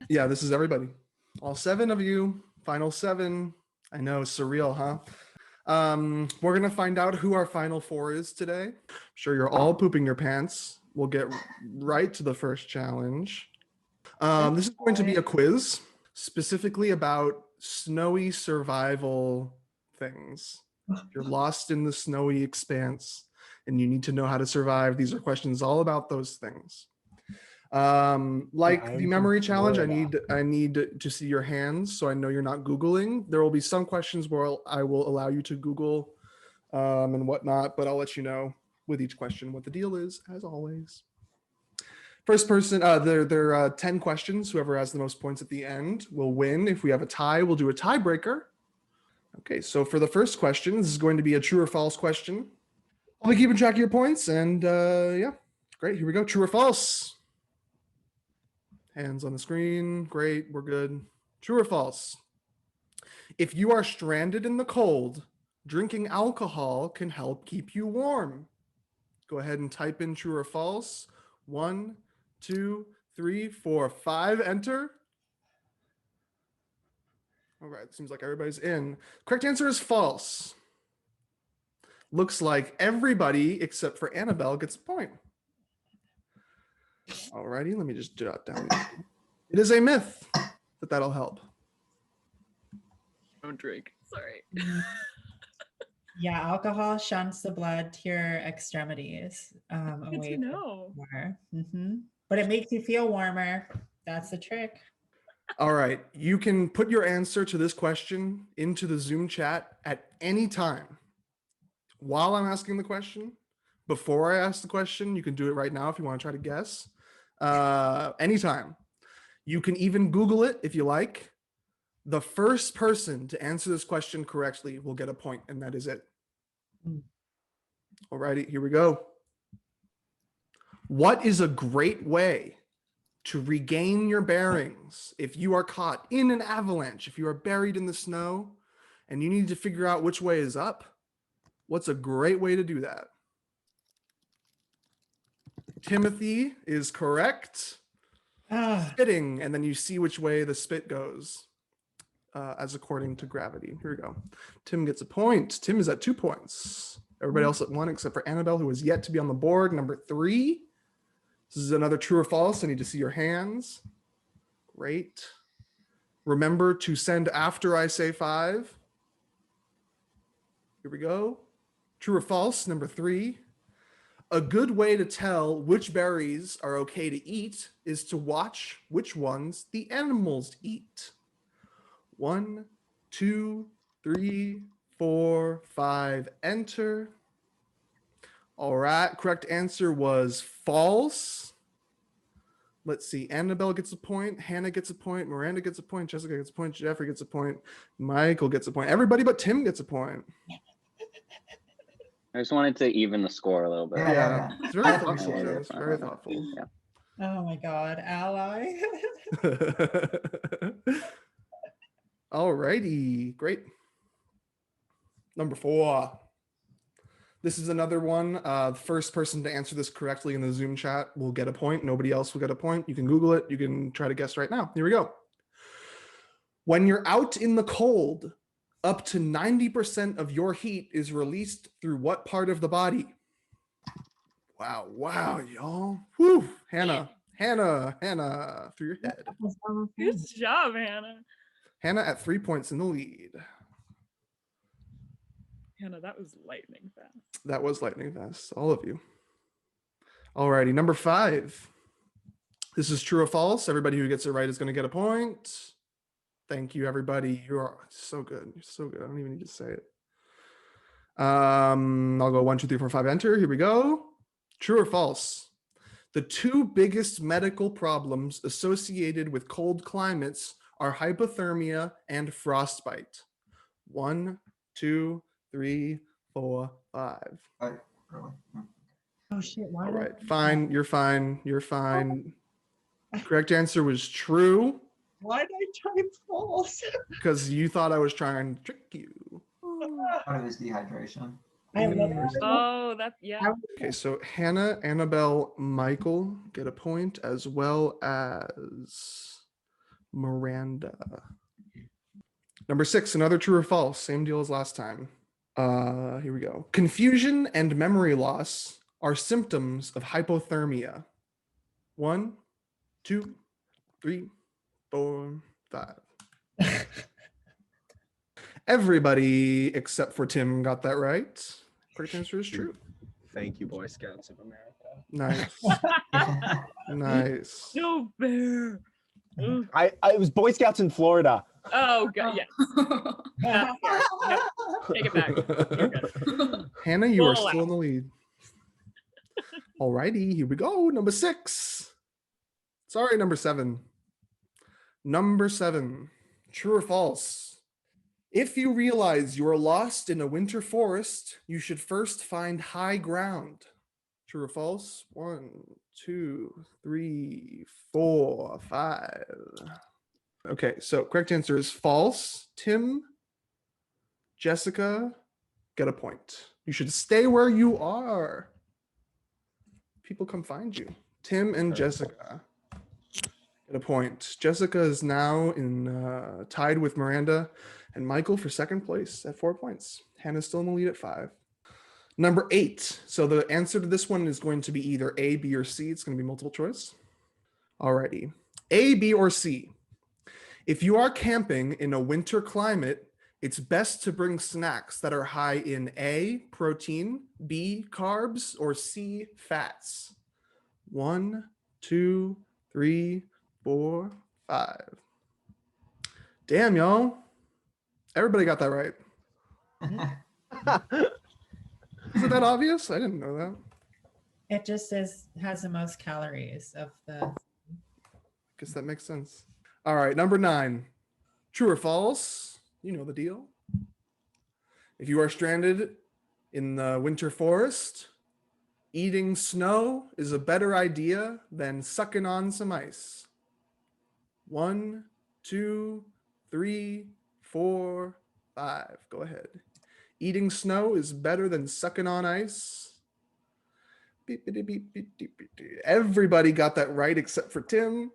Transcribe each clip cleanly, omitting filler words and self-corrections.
Yeah, this is everybody. All 7 of you. Final 7. I know, surreal, huh? We're gonna find out who our final 4 is today. I'm sure you're all pooping your pants. We'll get right to the first challenge. This is going to be a quiz specifically about snowy survival things. If you're lost in the snowy expanse and you need to know how to survive, these are questions all about those things. Like the memory challenge, I need to see your hands so I know you're not Googling. There will be some questions where I will allow you to Google and whatnot, but I'll let you know with each question what the deal is, as always. First person, there are 10 questions. Whoever has the most points at the end will win. If we have a tie, we'll do a tiebreaker. Okay, so for the first question, this is going to be a true or false question. I'll be keeping track of your points, and yeah, great. Here we go. True or false? Hands on the screen. Great, we're good. True or false? If you are stranded in the cold, drinking alcohol can help keep you warm. Go ahead and type in true or false. 1, 2, 3, 4, 5. Enter. All right, seems like everybody's in. Correct answer is false. Looks like everybody except for Annabelle gets a point. All righty, let me just jot down. It is a myth that that'll help. Don't drink. Sorry. Yeah, alcohol shunts the blood to your extremities. Good to know. But it makes you feel warmer. That's the trick. All right, you can put your answer to this question into the Zoom chat at any time. While I'm asking the question, before I ask the question, you can do it right now if you want to try to guess. Anytime. You can even Google it if you like. The first person to answer this question correctly will get a point, and that is it. All righty, here we go. What is a great way to regain your bearings if you are caught in an avalanche, if you are buried in the snow and you need to figure out which way is up? What's a great way to do that? Timothy is correct. Spitting, and then you see which way the spit goes as according to gravity. Here we go. Tim gets a point. Tim is at 2 points. Everybody else at 1 except for Annabelle, who is yet to be on the board. Number 3. This is another true or false. I need to see your hands. Great. Remember to send after I say 5. Here we go. True or false, number 3. A good way to tell which berries are okay to eat is to watch which ones the animals eat. 1, 2, 3, 4, 5. Enter. All right, correct answer was false. Let's see. Annabelle gets a point. Hannah gets a point. Miranda gets a point. Jessica gets a point. Jeffrey gets a point. Michael gets a point. Everybody but Tim gets a point. I just wanted to even the score a little bit. Yeah. It's very thoughtful. It's very thoughtful. Yeah. Oh my God, ally. All righty, great. Number 4. This is another one. The first person to answer this correctly in the Zoom chat will get a point. Nobody else will get a point. You can Google it. You can try to guess right now. Here we go. When you're out in the cold, up to 90% of your heat is released through what part of the body? Wow, y'all. Whew. Hannah, through your head. Good job, Hannah. Hannah at 3 points in the lead. Hannah, that was lightning fast. That was lightning fast, all of you. All righty, number 5. This is true or false. Everybody who gets it right is going to get a point. Thank you, everybody. You are so good. You're so good. I don't even need to say it. I'll go 1, 2, 3, 4, 5. Enter. Here we go. True or false? The 2 biggest medical problems associated with cold climates are hypothermia and frostbite. 1, 2, 3, 4, 5. Oh shit! Why? All right, fine. You're fine. You're fine. Correct answer was true. Why did I type false? Because you thought I was trying to trick you. Part of his dehydration. Oh, that, yeah. Okay, so Hannah, Annabelle, Michael get a point, as well as Miranda. Number 6, another true or false. Same deal as last time. Here we go. Confusion and memory loss are symptoms of hypothermia. 1, 2, 3, 4, 5. Everybody except for Tim got that right. Correct answer is true. Thank you, Boy Scouts of America. Nice. Nice. No fair. Ooh. I it was Boy Scouts in Florida. Oh god, yeah. That's fair. Yep. Take it back. You're good. Hannah, you are Full still in the lead. Alrighty, here we go. Number 6. Sorry, number 7. Number 7. True or false? If you realize you are lost in a winter forest, you should first find high ground. True or false? 1, 2, 3, 4, 5. Okay, so correct answer is false. Tim, Jessica, get a point. You should stay where you are. People come find you. Tim and Jessica get a point. Jessica is now in tied with Miranda and Michael for second place at 4 points. Hannah's still in the lead at 5. Number 8. So the answer to this one is going to be either A, B, or C. It's going to be multiple choice. Alrighty. A, B, or C. If you are camping in a winter climate, it's best to bring snacks that are high in A, protein, B, carbs, or C, fats. 1, 2, 3, 4, 5. Damn, y'all. Everybody got that right. Is it that obvious? I didn't know that. It just has the most calories of the. Guess that makes sense. All right, number 9. True or false? You know the deal. If you are stranded in the winter forest, eating snow is a better idea than sucking on some ice. 1, 2, 3, 4, 5. Go ahead. Eating snow is better than sucking on ice. Beep, beep, beep, beep, beep, beep. Everybody got that right except for Tim.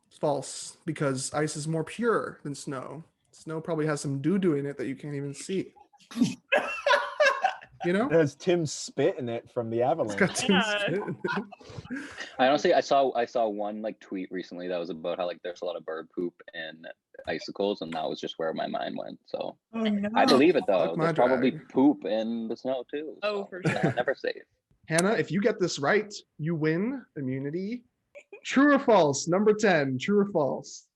It's false because ice is more pure than snow. Snow probably has some doo-doo in it that you can't even see. You know? It has Tim spit in it from the It's avalanche. got Tim Yeah. spit in it. I honestly, I saw one like tweet recently that was about how like there's a lot of bird poop and icicles, and that was just where my mind went. So Oh no! I believe it Fuck though. my There's probably drag. poop in the snow too. Oh, so for it's sure. never safe. Hannah, if you get this right, you win immunity. True or false? Number 10, true or false?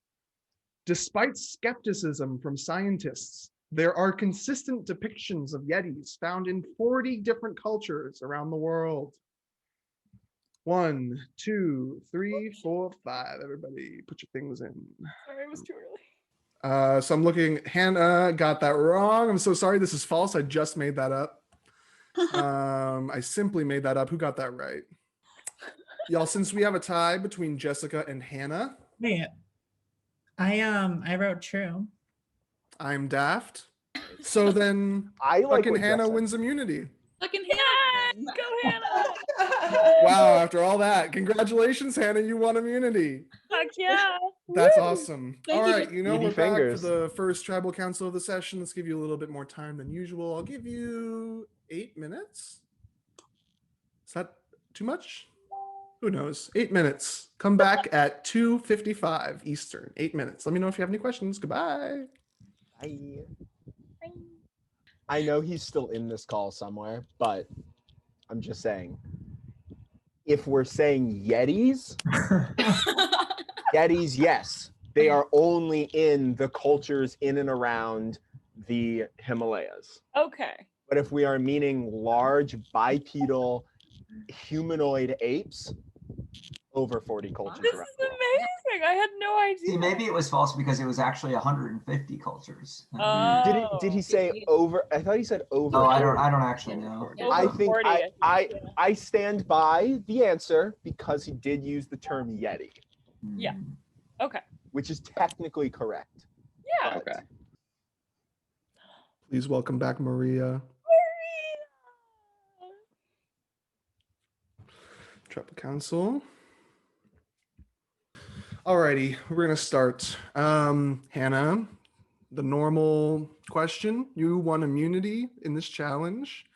Despite skepticism from scientists, there are consistent depictions of Yetis found in 40 different cultures around the world. 1, 2, 3, 4, 5. Everybody put your things in. Sorry, it was too early. So I'm looking, Hannah got that wrong. I'm so sorry. This is false. I just made that up. I simply made that up. Who got that right? Y'all, since we have a tie between Jessica and Hannah, Wait, I wrote true. I'm daft. So then I like fucking what Jeff Hannah said. wins immunity. Fucking Hannah! Go Hannah! Wow, after all that, congratulations, Hannah, you won immunity. Fuck yeah! That's Woo! awesome. Thank All you. right, you know, Beauty we're fingers. back for the first tribal council of the session. Let's give you a little bit more time than usual. I'll give you 8 minutes. Is that too much? Who knows? 8 minutes. Come back at 2:55 Eastern. 8 minutes. Let me know if you have any questions. Goodbye. I know he's still in this call somewhere, but I'm just saying, if we're saying Yetis, Yetis, yes, they are only in the cultures in and around the Himalayas. Okay. But if we are meaning large bipedal humanoid apes, over 40 cultures This around is the world. amazing. I had no idea. See, maybe it was false because it was actually 150 cultures. Did he say over? I thought he said over. Oh, I 40. don't actually know. I Over think 40, I yeah. I stand by the answer because he did use the term Yeti, Yeah. Hmm. Okay. which is technically correct. Yeah. Okay. Please welcome back Maria. Tribal Council. Alrighty, we're gonna start. Hannah, the normal question. You won immunity in this challenge.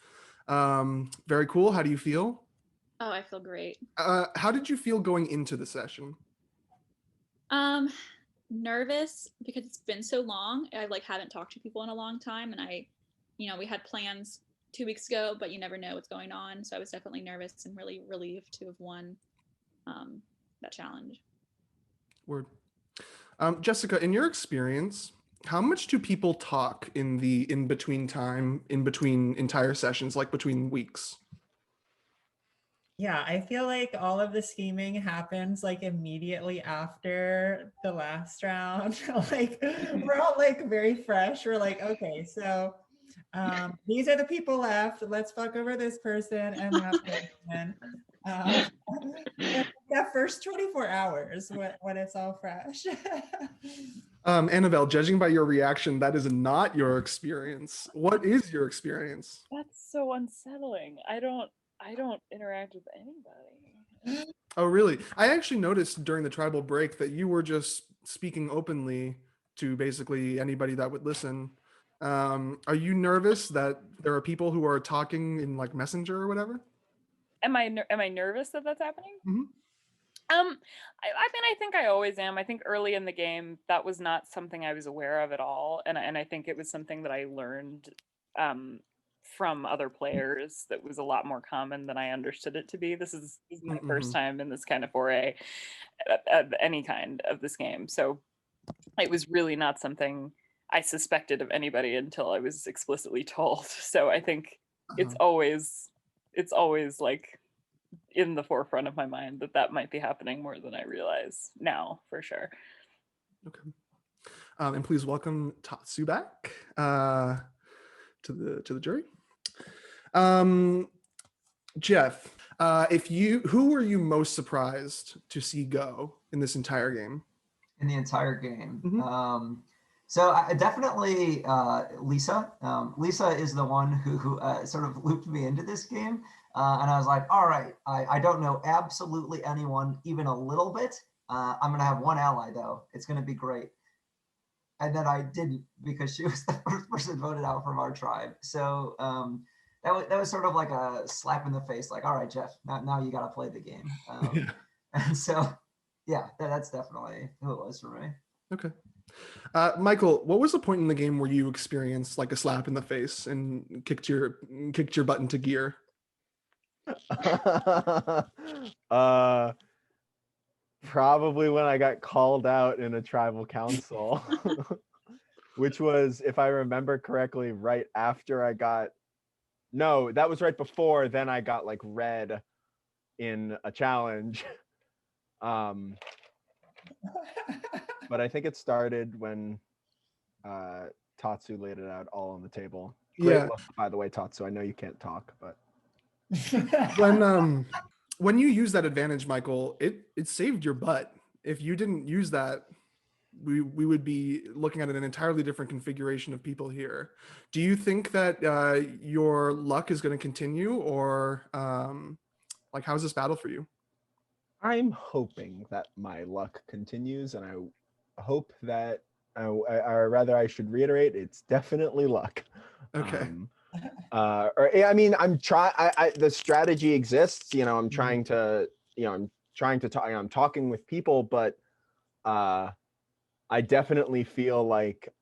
Very cool. How do you feel? Oh, I feel great. How did you feel going into the session? Um, Nervous because it's been so long. I like haven't talked to people in a long time, and we had plans 2 weeks ago, but you never know what's going on. So I was definitely nervous and really relieved to have won that challenge. Word. Jessica, in your experience, how much do people talk in the in between time, in between entire sessions, like between weeks? Yeah, I feel like all of the scheming happens like immediately after the last round. Like we're all like very fresh. We're like, okay, so these are the people left. Let's fuck over this person and that person. Um, that first 24 hours when it's all fresh. Annabelle, judging by your reaction, that is not your experience. What is your experience? That's so unsettling. I don't interact with anybody. Oh, really? I actually noticed during the tribal break that you were just speaking openly to basically anybody that would listen. Are you nervous that there are people who are talking in like Messenger or whatever? Am I nervous that that's happening? Mhm. I mean, I think I always am. I think early in the game that was not something I was aware of at all, and I think it was something that I learned from other players that was a lot more common than I understood it to be. This is my first time in this kind of foray of any kind of this game, so it was really not something I suspected of anybody until I was explicitly told. So I think it's always like in the forefront of my mind that might be happening more than I realize now, for sure. Okay. And please welcome Tatsu back to the jury. Jeff, who were you most surprised to see go in this entire game? In the entire game. Mhm. So I definitely Lisa. Lisa is the one who sort of looped me into this game. And I was like, all right, I don't know absolutely anyone, even a little bit. I'm going to have one ally, though. It's going to be great. And then I didn't, because she was the first person voted out from our tribe. So that was sort of like a slap in the face, like, all right, Jeff, now you got to play the game. Yeah. And so, yeah, that's definitely who it was for me. Okay. Michael, what was the point in the game where you experienced like a slap in the face and kicked your butt into gear? Probably when I got called out in a tribal council, which was, if I remember correctly, right after I got, no, that was right before, then I got like red in a challenge. But I think it started when Tatsu laid it out all on the table. Great Yeah. look, by the way, Tatsu. I know you can't talk, but When you use that advantage, Michael, it saved your butt. If you didn't use that, we would be looking at an entirely different configuration of people here. Do you think that your luck is going to continue, or like how's this battle for you? I'm hoping that my luck continues, and I hope that, or rather, I should reiterate, it's definitely luck. Okay. I mean, I'm trying. The strategy exists. I'm Mhm. trying to. I'm trying to talk. I'm talking with people, but I definitely feel like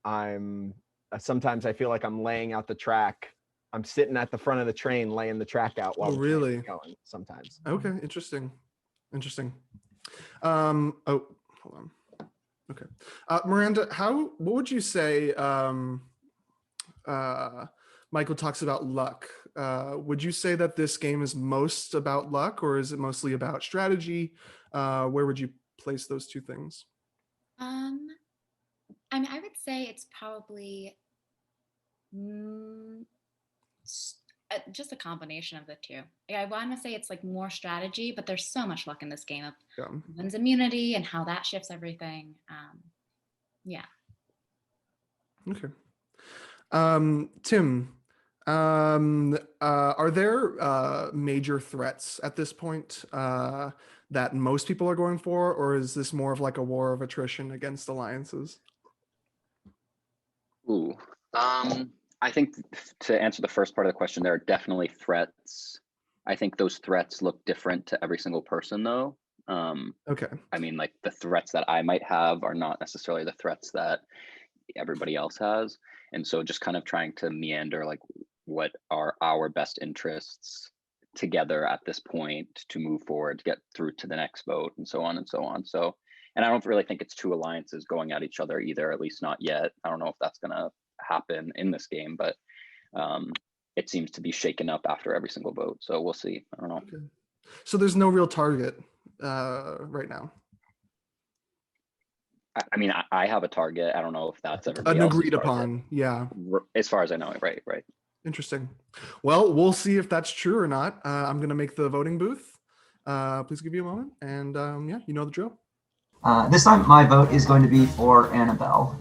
sometimes I feel like I'm laying out the track. I'm sitting at the front of the train, laying the track out while Oh, the train is really? going. Sometimes. Okay, interesting. Oh, hold on. Okay. Miranda, what would you say Michael talks about luck? Would you say that this game is most about luck, or is it mostly about strategy? Where would you place those two things? I mean, I would say it's probably just a combination of the two. I want to say it's like more strategy, but there's so much luck in this game of Yeah. one's immunity and how that shifts everything. Yeah. Okay. Tim, Are there major threats at this point that most people are going for, or is this more of like a war of attrition against alliances? Ooh. I think to answer the first part of the question, there are definitely threats. I think those threats look different to every single person, though. Okay. I mean, like the threats that I might have are not necessarily the threats that everybody else has. And so just kind of trying to meander like what are our best interests together at this point to move forward, to get through to the next vote, and so on and so on. So, and I don't really think it's two alliances going at each other either, at least not yet. I don't know if that's gonna happen in this game, but it seems to be shaken up after every single vote. So we'll see. I don't know. Okay. So there's no real target right now. I mean, I have a target. I don't know if that's everybody An else's agreed target. upon. Yeah. As far as I know, right. Interesting. Well, we'll see if that's true or not. I'm going to make the voting booth. Please give you a moment. And yeah, you know the drill. This time, my vote is going to be for Annabelle.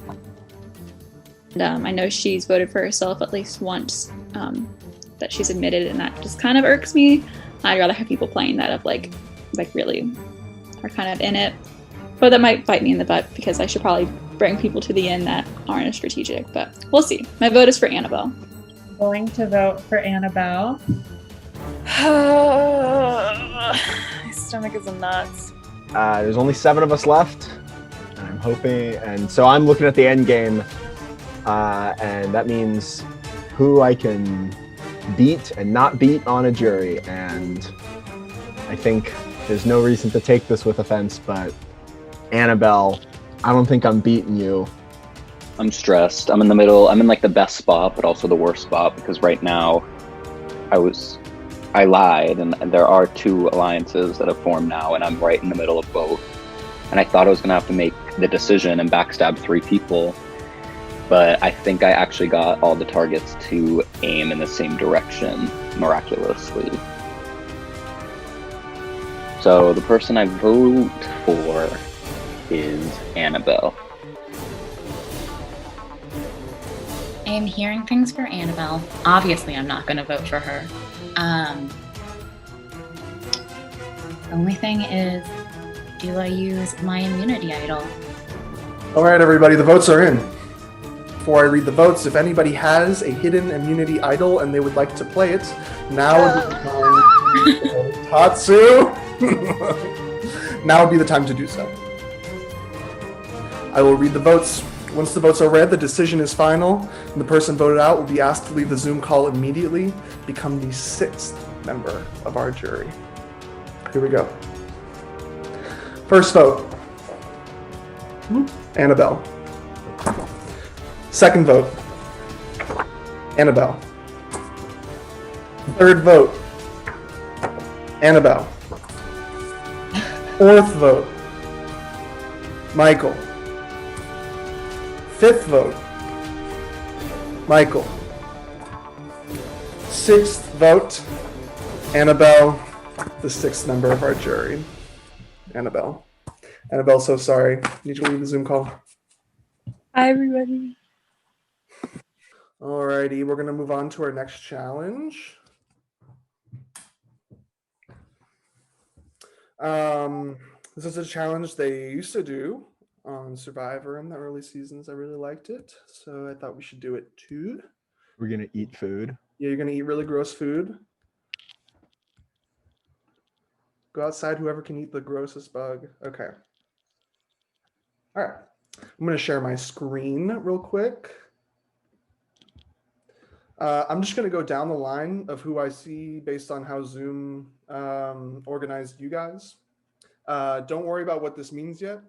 And I know she's voted for herself at least once that she's admitted, and that just kind of irks me. I'd rather have people playing that of like really are kind of in it. But that might bite me in the butt because I should probably bring people to the end that aren't as strategic. But we'll see. My vote is for Annabelle. Going to vote for Annabelle. My stomach is nuts. There's only 7 of us left. And I'm hoping, and so I'm looking at the end game, and that means who I can beat and not beat on a jury. And I think there's no reason to take this with offense, but Annabelle, I don't think I'm beating you. I'm stressed. I'm in the middle. I'm in like the best spot, but also the worst spot because right now I lied, and there are 2 alliances that have formed now, and I'm right in the middle of both. And I thought I was gonna have to make the decision and backstab 3 people, but I think I actually got all the targets to aim in the same direction miraculously. So the person I vote for is Annabelle. I am hearing things for Annabelle. Obviously, I'm not going to vote for her. The only thing is, do I use my immunity idol? All right, everybody, the votes are in. Before I read the votes, if anybody has a hidden immunity idol and they would like to play it, now would be the time. Tatsu! Now would be the time to do so. I will read the votes. Once the votes are read, the decision is final, and the person voted out will be asked to leave the Zoom call immediately, become the 6th member of our jury. Here we go. First vote, Annabelle. Second vote, Annabelle. Third vote, Annabelle. Fourth vote, Michael. Fifth vote, Michael. Sixth vote, Annabelle, the 6th member of our jury. Annabelle. Annabelle, so sorry. Need you to leave the Zoom call. Hi, everybody. Alrighty, we're gonna move on to our next challenge. This is a challenge they used to do on Survivor in the early seasons. I really liked it, so I thought we should do it too. We're gonna eat food. Yeah, you're gonna eat really gross food. Go outside, whoever can eat the grossest bug. Okay. All right. I'm gonna share my screen real quick. I'm just gonna go down the line of who I see based on how Zoom organized you guys. Don't worry about what this means yet.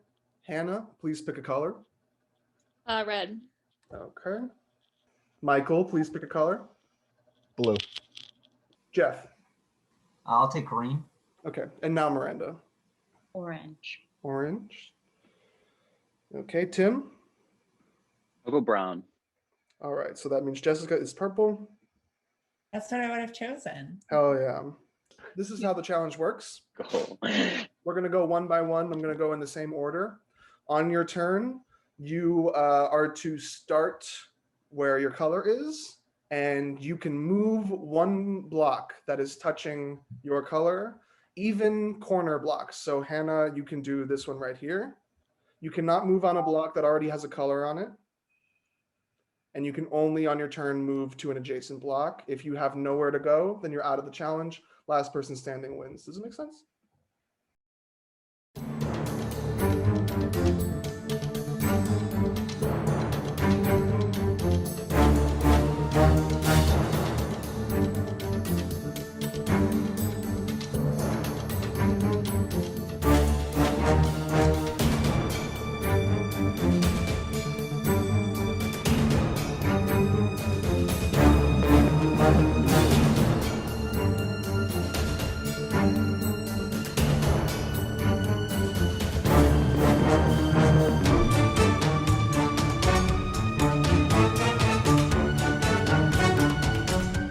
Hannah, please pick a color. Red. Okay. Michael, please pick a color. Blue. Jeff. I'll take green. Okay. And now Miranda. Orange. Orange. Okay, Tim. I'll go brown. All right. So that means Jessica is purple. That's what I would have chosen. Hell yeah. This is how the challenge works. Go. We're going to go one by one. I'm going to go in the same order. On your turn, you are to start where your color is and you can move one block that is touching your color, even corner blocks. So Hannah, you can do this one right here. You cannot move on a block that already has a color on it. And you can only on your turn move to an adjacent block. If you have nowhere to go, then you're out of the challenge. Last person standing wins. Does it make sense?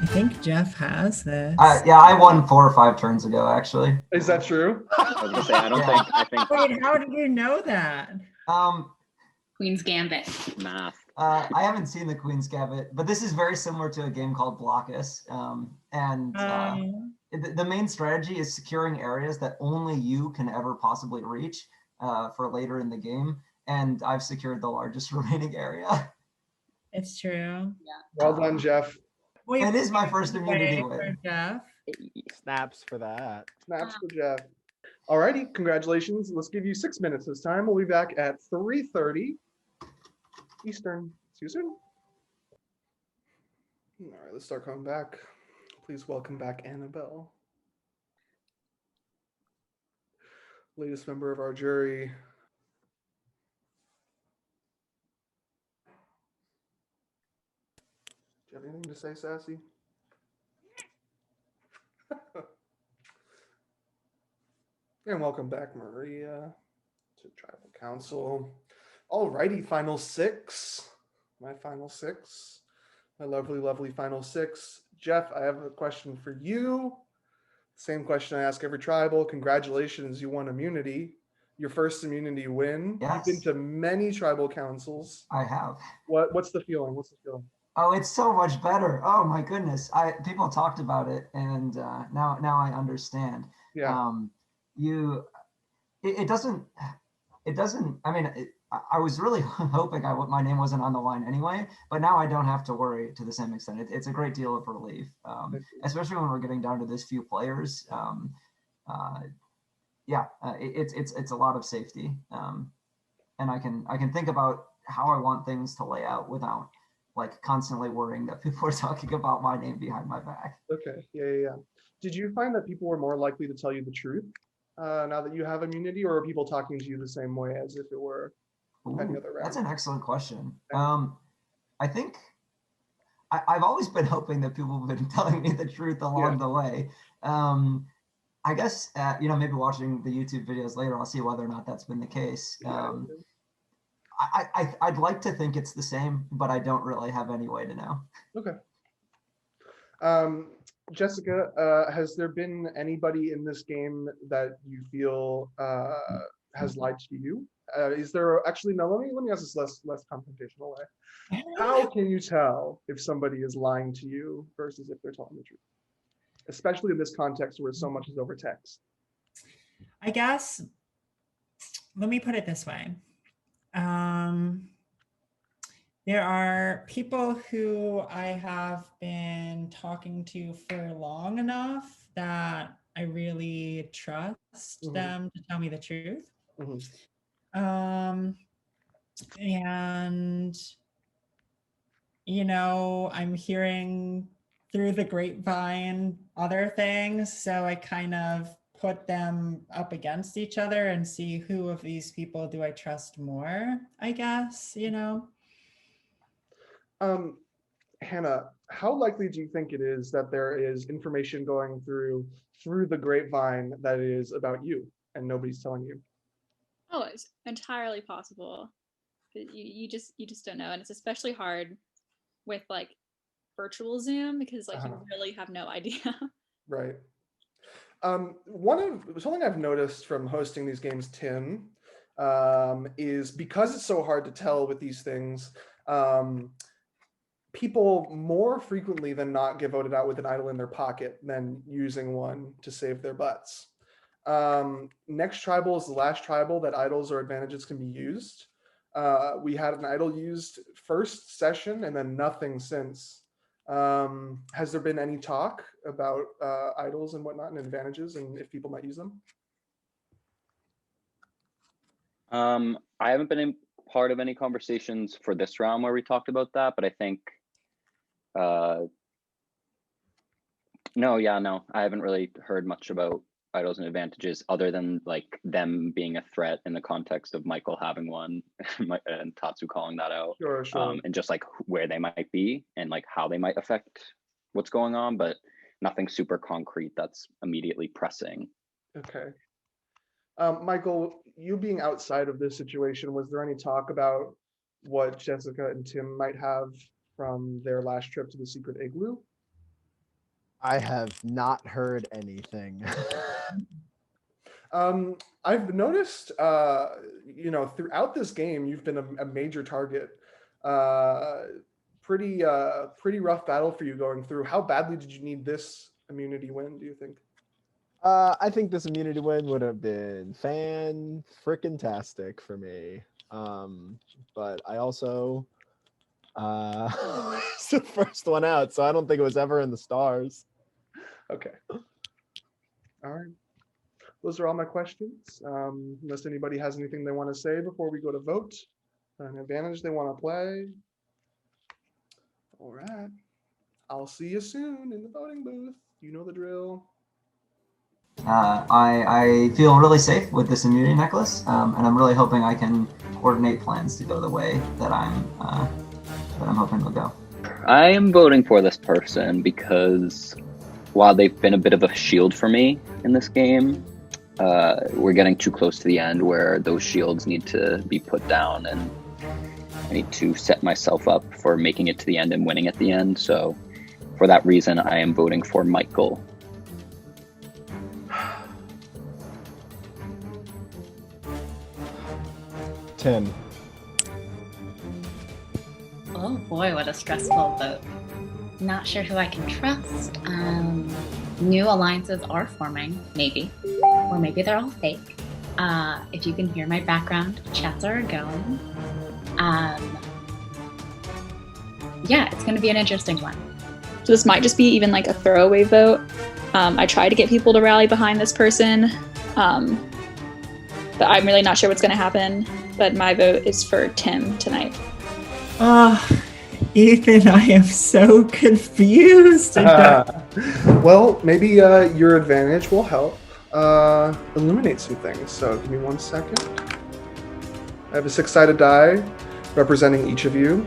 I think Jeff has this. Yeah, I won 4 or 5 turns ago, actually. Is that true? I was gonna say, I think Wait, how did you know that? Queen's Gambit. math. I haven't seen the Queen's Gambit, but this is very similar to a game called Blockus. The main strategy is securing areas that only you can ever possibly reach for later in the game. And I've secured the largest remaining area. It's true. Well done, Jeff. Wait, It is my first immunity for win. Jeff. Snaps for that. Snaps for Jeff. Alrighty, congratulations. Let's give you 6 minutes this time. We'll be back at 3:30 Eastern. See you soon. All right, let's start coming back. Please welcome back Annabelle. Latest member of our jury. Do you have anything to say, Sassy? And welcome back, Maria, to Tribal Council. Alrighty, final 6. My final 6. My lovely, lovely final 6. Jeff, I have a question for you. Same question I ask every tribal. Congratulations, you won immunity. Your first immunity win. Yes. You've been to many tribal councils. I have. What's the feeling? What's the feeling? Oh, it's so much better. Oh my goodness. People talked about it, and now I understand. Yeah. It doesn't. I mean, I was really hoping my name wasn't on the line anyway, but now I don't have to worry to the same extent. It's a great deal of relief, especially when we're getting down to this few players. It's a lot of safety, and I can think about how I want things to lay out without like constantly worrying that people are talking about my name behind my back. Okay. Yeah. Did you find that people were more likely to tell you the truth now that you have immunity, or are people talking to you the same way as if it were any other round? That's an excellent question. I think I've always been hoping that people have been telling me the truth along the way. I guess, maybe watching the YouTube videos later, I'll see whether or not that's been the case. I'd like to think it's the same, but I don't really have any way to know. Okay. Jessica, has there been anybody in this game that you feel has lied to you? Is there actually, no, let me ask this less confrontational way. How can you tell if somebody is lying to you versus if they're telling the truth? Especially in this context where so much is over text. I guess, let me put it this way. There are people who I have been talking to for long enough that I really trust them to tell me the truth. And, I'm hearing through the grapevine other things. So I kind of put them up against each other and see who of these people do I trust more, I guess, Hannah, how likely do you think it is that there is information going through the grapevine that is about you and nobody's telling you? Oh, it's entirely possible. You just don't know, and it's especially hard with like virtual Zoom because you really have no idea. Right. Something I've noticed from hosting these games, Tim, is because it's so hard to tell with these things. people more frequently than not get voted out with an idol in their pocket than using one to save their butts. Next tribal is the last tribal that idols or advantages can be used. We had an idol used first session and then nothing since. Has there been any talk about idols and whatnot and advantages and if people might use them? I haven't been in part of any conversations for this round where we talked about that, but I think no, I haven't really heard much about idols and advantages other than like them being a threat in the context of Michael having one and Tatsu calling that out. Sure. And just like where they might be and like how they might affect what's going on, but nothing super concrete that's immediately pressing. Okay. Michael, you being outside of this situation, was there any talk about what Jessica and Tim might have from their last trip to the secret igloo? I have not heard anything. I've noticed, throughout this game, you've been a major target. Pretty rough battle for you going through. How badly did you need this immunity win, do you think? I think this immunity win would have been fan-frickin-tastic for me. But I also it's the first one out, so I don't think it was ever in the stars. Okay. All right. Those are all my questions. Unless anybody has anything they want to say before we go to vote, an advantage they want to play. All right. I'll see you soon in the voting booth. You know the drill. I feel really safe with this immunity necklace, and I'm really hoping I can coordinate plans to go the way that I'm hoping to go. I am voting for this person because while they've been a bit of a shield for me in this game, we're getting too close to the end where those shields need to be put down, and I need to set myself up for making it to the end and winning at the end. So for that reason, I am voting for Michael. Tim. Oh boy, what a stressful vote. Not sure who I can trust. New alliances are forming, maybe. Or maybe they're all fake. If you can hear my background, chats are going. Yeah, it's going to be an interesting one. So this might just be even like a throwaway vote. I try to get people to rally behind this person, but I'm really not sure what's going to happen. But my vote is for Tim tonight. Ethan, I am so confused. Well, maybe your advantage will help illuminate some things. So give me 1 second. I have a 6-sided die representing each of you.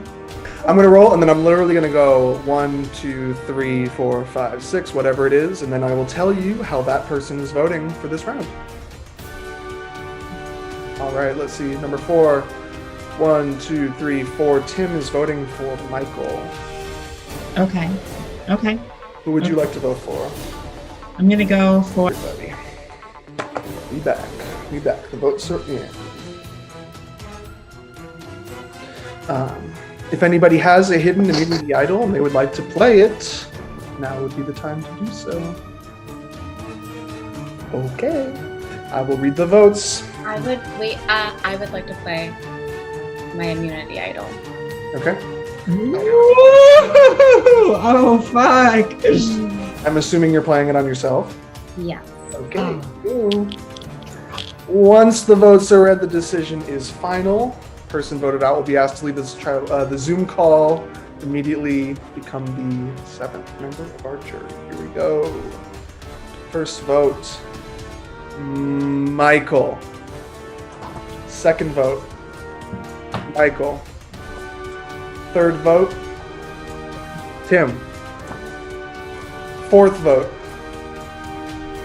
I'm going to roll, and then I'm literally going to go 1, 2, 3, 4, 5, 6, whatever it is, and then I will tell you how that person is voting for this round. All right, let's see. Number 4. 1, 2, 3, 4. Tim is voting for Michael. Okay. Who would you like to vote for? I'm gonna go for. Everybody. Be back. The votes are in. If anybody has a hidden immunity idol and they would like to play it, now would be the time to do so. Okay. I will read the votes. I would like to play my immunity idol. Okay. Oh fuck! I'm assuming you're playing it on yourself. Yeah. Okay. Cool. Once the votes are read, the decision is final. Person voted out will be asked to leave the Zoom call, immediately become the 7th member of our jury. Here we go. First vote, Michael. Second vote, Michael. Third vote, Tim. Fourth vote,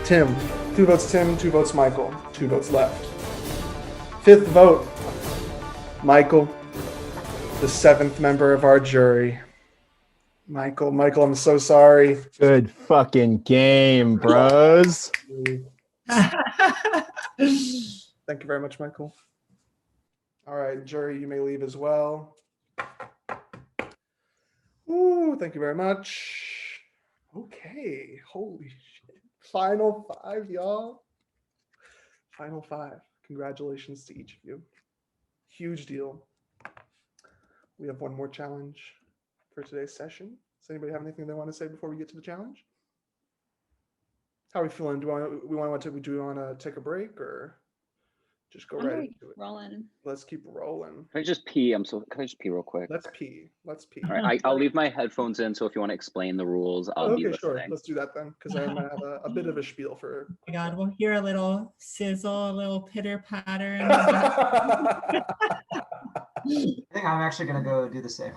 Tim. 2 votes Tim, 2 votes Michael. 2 votes left. Fifth vote, Michael, the 7th member of our jury. Michael, I'm so sorry. Good fucking game, bros. Thank you very much, Michael. All right, jury, you may leave as well. Ooh, you. Thank you very much. Okay. Holy shit. Final 5, y'all. Final 5. Congratulations to each of you. Huge deal. We have one more challenge for today's session. Does anybody have anything they want to say before we get to the challenge? How are we feeling? Do we want to take a break or just go I'm right already into it? rolling. Let's keep rolling. Can I just pee? Can I just pee real quick? Let's pee. All right, I'll leave my headphones in, so if you want to explain the rules, I'll be Okay, sure. listening. Let's do that then, because I might have a bit of a spiel for. Oh my God, we'll hear a little sizzle, a little pitter patter. I think I'm actually gonna go do the same.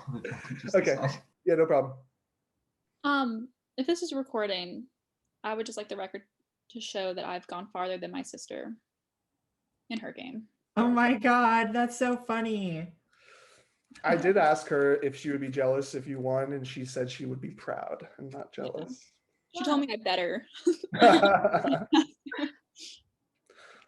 Just a Okay. sec. Yeah, no problem. If this is recording, I would just like the record to show that I've gone farther than my sister in her game. Oh my God, that's so funny. I did ask her if she would be jealous if you won, and she said she would be proud and not jealous. She told me I better.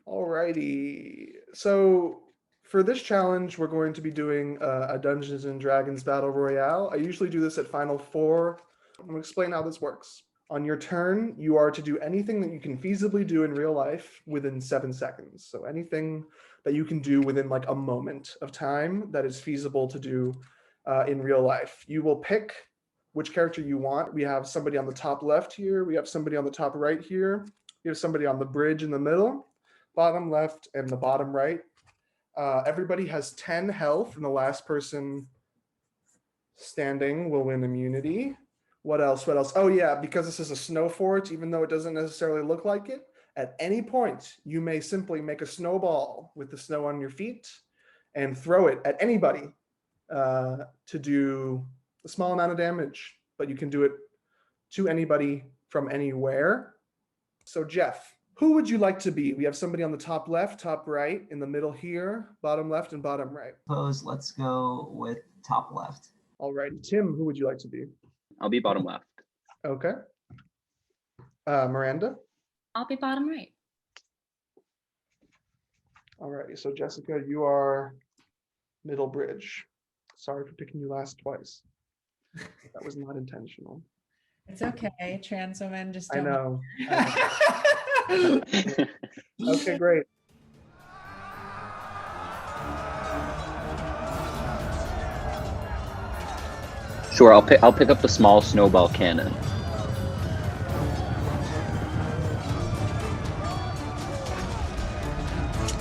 Alrighty. So for this challenge, we're going to be doing a Dungeons and Dragons Battle Royale. I usually do this at Final 4. I'm going to explain how this works. On your turn, you are to do anything that you can feasibly do in real life within 7 seconds. So anything that you can do within like a moment of time that is feasible to do in real life. You will pick which character you want. We have somebody on the top left here. We have somebody on the top right here. We have somebody on the bridge in the middle, bottom left, and the bottom right. Everybody has 10 health, and the last person standing will win immunity. What else? Oh yeah, because this is a snow fort, even though it doesn't necessarily look like it, at any point, you may simply make a snowball with the snow on your feet and throw it at anybody to do a small amount of damage, but you can do it to anybody from anywhere. So Jeff, who would you like to be? We have somebody on the top left, top right, in the middle here, bottom left and bottom right. Suppose let's go with top left. All right, Tim, who would you like to be? I'll be bottom left. Okay. Miranda? I'll be bottom right. All righty, so Jessica, you are middle bridge. Sorry for picking you last twice. That was not intentional. It's okay. Trans women just I don't. know. Okay, great. Sure, I'll pick up the small snowball cannon.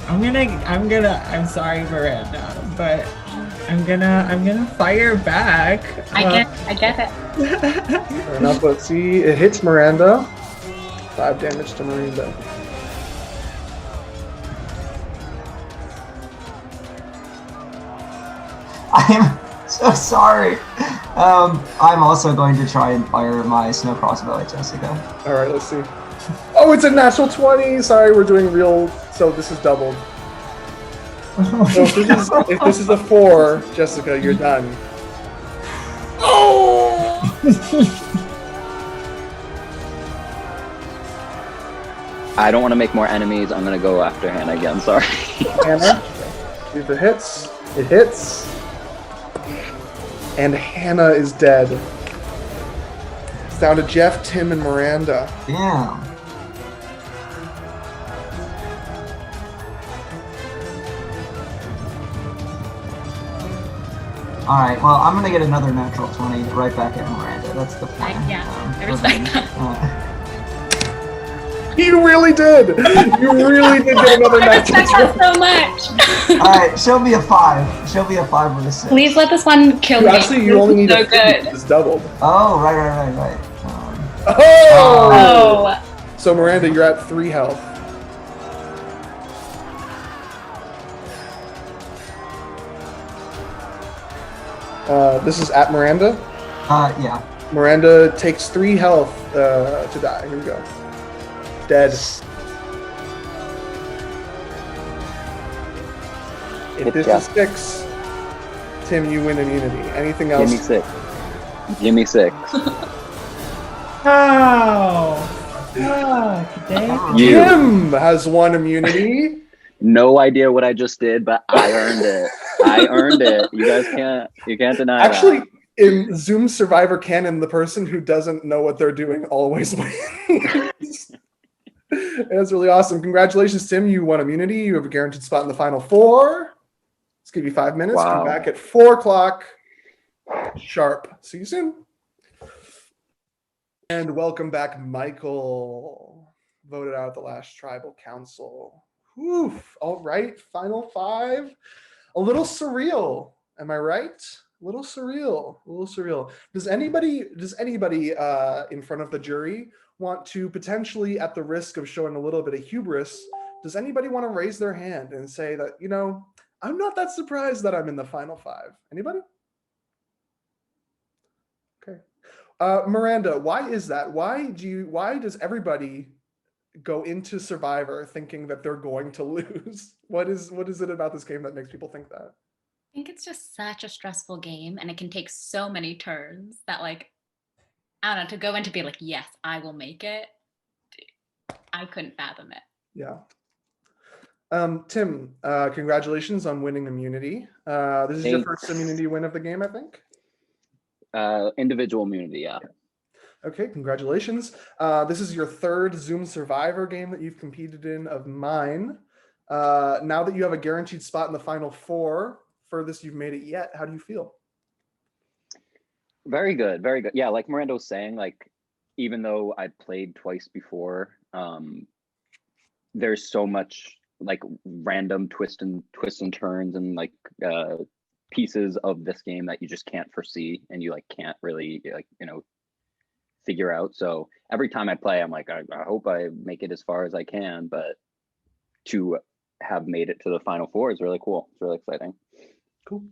I'm sorry, Miranda, but I'm gonna fire back. I get it. Fair enough. Let's see. It hits Miranda. 5 damage to Miranda. I'm so sorry. I'm also going to try and fire my snow crossbow at Jessica. All right, let's see. Oh, it's a natural 20. Sorry, we're doing real. So this is doubled. So if this is a 4, Jessica, you're done. Oh! I don't want to make more enemies. I'm gonna go after Hannah again. Sorry. Hannah, if it hits, it hits. And Hannah is dead. It's down to Jeff, Tim, and Miranda. Damn. All right. Well, I'm gonna get another natural 20 right back at Miranda. That's the plan. I respect that. You really did. You really did get another I natural respect that so much. All right. Show me a 5. Show me a 5 with a 6. Please let this one kill me. Actually, you only need so a 3. good. It's doubled. Oh, right. Oh! Oh. So Miranda, you're at 3 health. This is at Miranda. Yeah. Miranda takes 3 health to die. Here we go. Dead. If this is 6, Tim, you win immunity. Anything else? Give me 6. Give me 6. You. Tim has 1 immunity. No idea what I just did, but I earned it. I earned it. You guys can't. You can't deny Actually, that. in Zoom Survivor canon, the person who doesn't know what they're doing always wins. That's really awesome. Congratulations, Tim. You won immunity. You have a guaranteed spot in the final four. Let's give you 5 minutes. Come Wow. back at 4 o'clock sharp. See you soon. And welcome back, Michael. Voted out at the last tribal council. Whew. All right, final 5. A little surreal. Am I right? A little surreal. A little surreal. Does anybody in front of the jury want to potentially, at the risk of showing a little bit of hubris, does anybody want to raise their hand and say that, you know, I'm not that surprised that I'm in the final 5? Anybody? Okay. Miranda, why is that? Why does everybody go into Survivor thinking that they're going to lose? What is it about this game that makes people think that? I think it's just such a stressful game, and it can take so many turns that, like, I don't know, to go in to be like, yes, I will make it. I couldn't fathom it. Yeah. Tim, congratulations on winning immunity. This is your first Thanks. immunity win of the game, I think. Individual immunity, yeah. Okay, congratulations. This is your 3rd Zoom Survivor game that you've competed in of mine. Now that you have a guaranteed spot in the final 4, furthest you've made it yet, how do you feel? Very good, very good. Yeah, like Miranda was saying, like, even though I played twice before, there's so much like random twists and turns and like pieces of this game that you just can't foresee and you like can't really like, you know, figure out. So every time I play, I'm like, I hope I make it as far as I can, but to have made it to the final 4 is really cool. It's really exciting. Cool.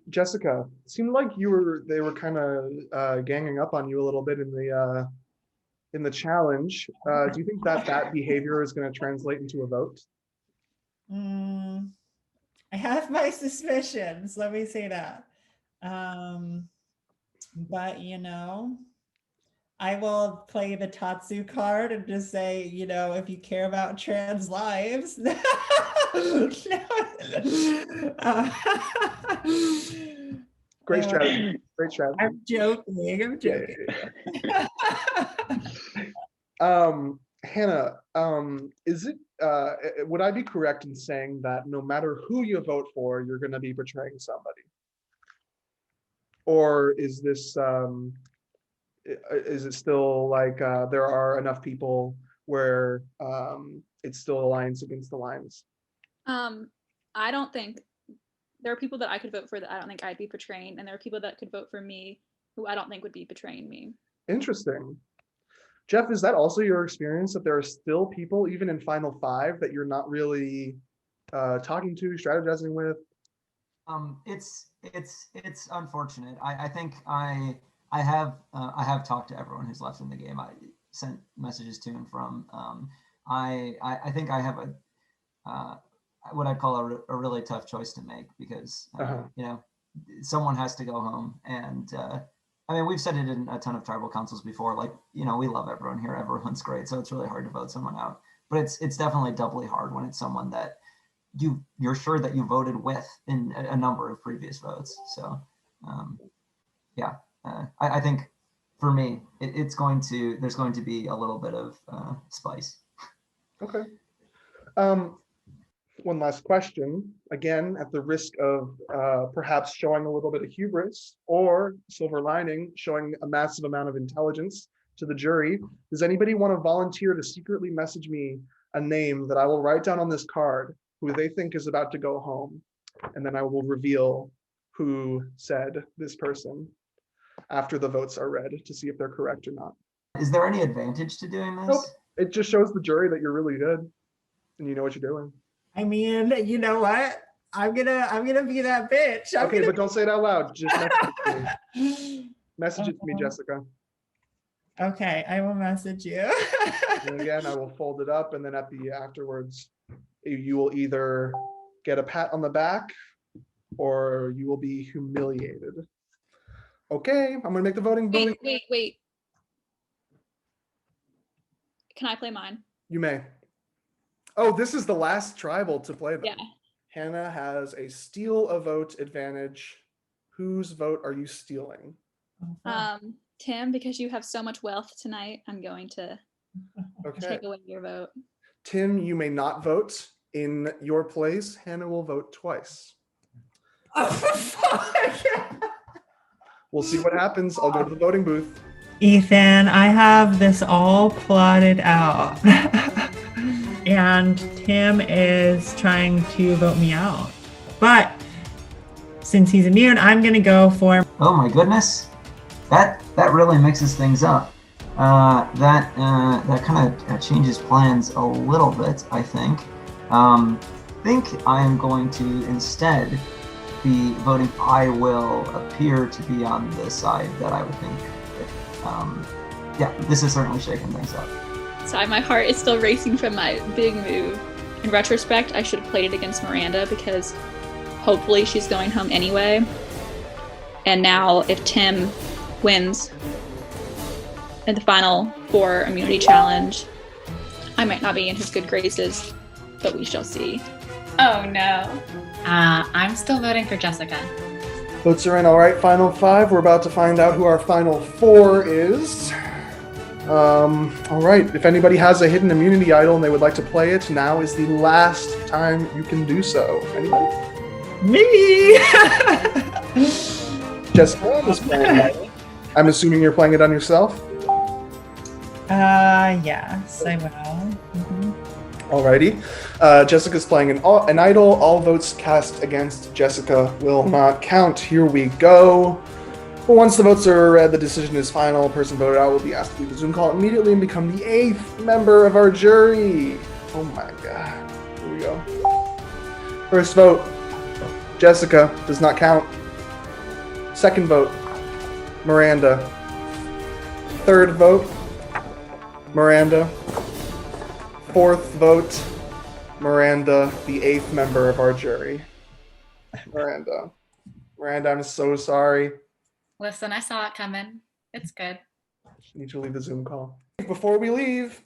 Jessica, it seemed like they were kind of ganging up on you a little bit in the challenge. Do you think that behavior is going to translate into a vote? I have my suspicions, let me say that. But, you know, I will play the Tatsu card and just say, you know, if you care about trans lives. Great strategy. Great strategy. I'm joking. Hannah, is it would I be correct in saying that no matter who you vote for, you're going to be betraying somebody? Or is this is it still like there are enough people where it's still alliance against alliance? I don't think there are people that I could vote for that I don't think I'd be betraying, and there are people that could vote for me who I don't think would be betraying me. Interesting. Jeff, is that also your experience, that there are still people, even in Final 5, that you're not really talking to, strategizing with? It's unfortunate. I think I have talked to everyone who's left in the game. I sent messages to and from. I think I have a what I'd call a really tough choice to make, because you know, someone has to go home. And I mean, we've said it in a ton of tribal councils before, like, you know, we love everyone here, everyone's great, so it's really hard to vote someone out. But it's definitely doubly hard when it's someone that you're sure that you voted with in a number of previous votes. So yeah, I think for me, there's going to be a little bit of spice. Okay. One last question, again, at the risk of perhaps showing a little bit of hubris, or silver lining, showing a massive amount of intelligence to the jury. Does anybody want to volunteer to secretly message me a name that I will write down on this card, who they think is about to go home, and then I will reveal who said this person after the votes are read, to see if they're correct or not? Is there any advantage to doing this? Nope. It just shows the jury that you're really good and you know what you're doing. I mean, you know what? I'm gonna be that bitch. Okay, but don't say it out loud. Just message it to me. Message it to me, Jessica. Okay, I will message you. And again, I will fold it up, and then at the afterwards, you will either get a pat on the back or you will be humiliated. Okay, I'm gonna make the voting. Wait. Can I play mine? You may. Oh, this is the last tribal to play them. Yeah. Hannah has a steal a vote advantage. Whose vote are you stealing? Tim, because you have so much wealth tonight, I'm going to Okay. take away your vote. Tim, you may not vote. In your place, Hannah will vote twice. We'll see what happens. I'll go to the voting booth. Ethan, I have this all plotted out. And Tim is trying to vote me out. But since he's immune, I'm gonna go for Oh my goodness, that really mixes things up. That kind of changes plans a little bit. I think I am going to instead be voting. I will appear to be on the side that I would think. Yeah, this is certainly shaking things up. So my heart is still racing from my big move. In retrospect, I should have played it against Miranda because hopefully she's going home anyway. And now if Tim wins in the final 4 immunity challenge, I might not be in his good graces, but we shall see. Oh no. I'm still voting for Jessica. Votes are in. All right, final 5. We're about to find out who our final 4 is. All right, if anybody has a hidden immunity idol and they would like to play it, now is the last time you can do so. Anybody? me. Jessica is playing it. I'm assuming you're playing it on yourself? Yes, I will. Mhm. Alrighty. Jessica's playing an idol. All votes cast against Jessica will not count. Here we go. But once the votes are read, the decision is final. Person voted out will be asked to leave the Zoom call immediately and become the 8th member of our jury. Oh my god. Here we go. First vote, Jessica, does not count. Second vote, Miranda. Third vote, Miranda. Fourth vote, Miranda, the 8th member of our jury. Miranda. Miranda, I'm so sorry. Listen, I saw it coming. It's good. Need to leave the Zoom call. Before we leave,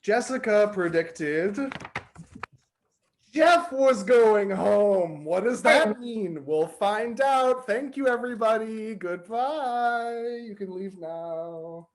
Jessica predicted Jeff was going home. What does that mean? We'll find out. Thank you, everybody. Goodbye. You can leave now.